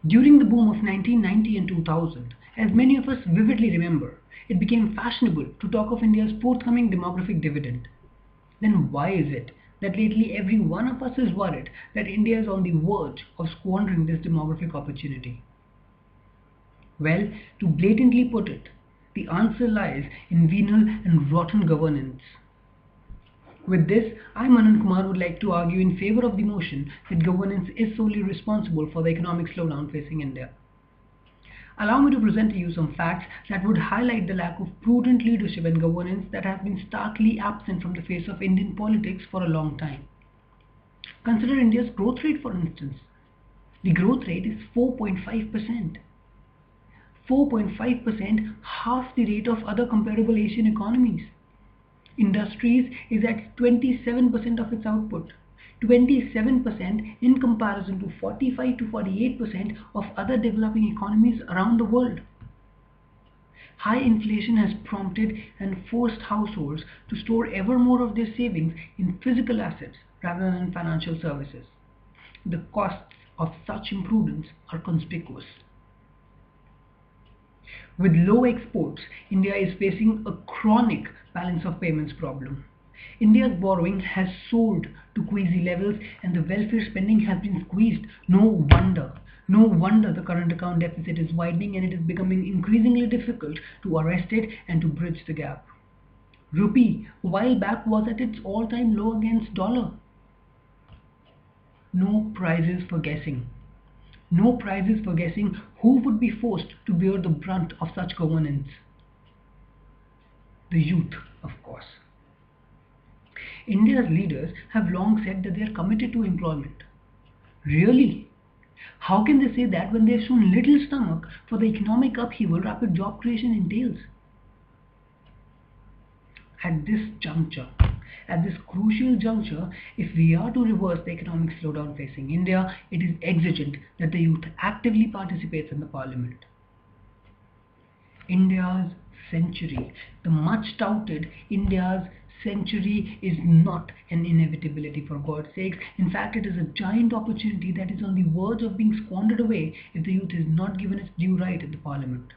During the boom of 1990 and 2000, as many of us vividly remember, it became fashionable to talk of India's forthcoming demographic dividend. Then why is it that lately every one of us is worried that India is on the verge of squandering this demographic opportunity? Well, to blatantly put it, the answer lies in venal and rotten governance. With this, I, Manan Kumar, would like to argue in favor of the motion that governance is solely responsible for the economic slowdown facing India. Allow me to present to you some facts that would highlight the lack of prudent leadership and governance that has been starkly absent from the face of Indian politics for a long time. Consider India's growth rate, for instance. The growth rate is 4.5%. 4.5%, half the rate of other comparable Asian economies. Industries is at 27% of its output. 27% in comparison to 45 to 48% of other developing economies around the world. High inflation has prompted and forced households to store ever more of their savings in physical assets rather than financial services. The costs of such imprudence are conspicuous. With low exports, India is facing a chronic balance of payments problem. India's borrowing has soared to queasy levels and the welfare spending has been squeezed. No wonder the current account deficit is widening and it is becoming increasingly difficult to arrest it and to bridge the gap. Rupee a while back was at its all-time low against dollar. No prizes for guessing. No prizes for guessing who would be forced to bear the brunt of such governance. The youth, of course. India's leaders have long said that they are committed to employment. Really? How can they say that when they have shown little stomach for the economic upheaval rapid job creation entails? At this crucial juncture, if we are to reverse the economic slowdown facing India, it is exigent that the youth actively participates in the parliament. India's century, the much touted India's century, is not an inevitability, for God's sakes. In fact, it is a giant opportunity that is on the verge of being squandered away if the youth is not given its due right in the parliament.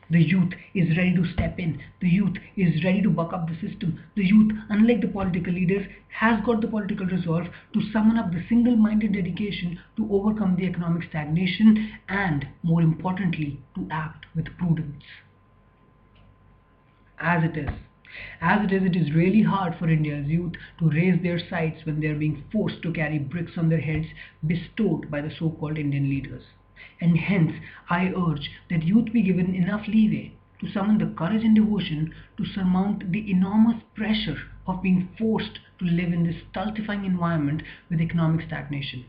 The youth is ready to step in. The youth is ready to buck up the system. The youth, unlike the political leaders, has got the political resolve to summon up the single-minded dedication to overcome the economic stagnation and, more importantly, to act with prudence. As it is really hard for India's youth to raise their sights when they are being forced to carry bricks on their heads bestowed by the so-called Indian leaders. And hence, I urge that youth be given enough leeway to summon the courage and devotion to surmount the enormous pressure of being forced to live in this stultifying environment with economic stagnation.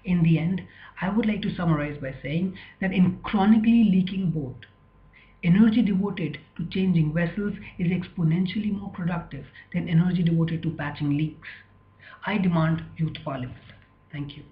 In the end, I would like to summarize by saying that in chronically leaking boat, energy devoted to changing vessels is exponentially more productive than energy devoted to patching leaks. I demand youth parliament. Thank you.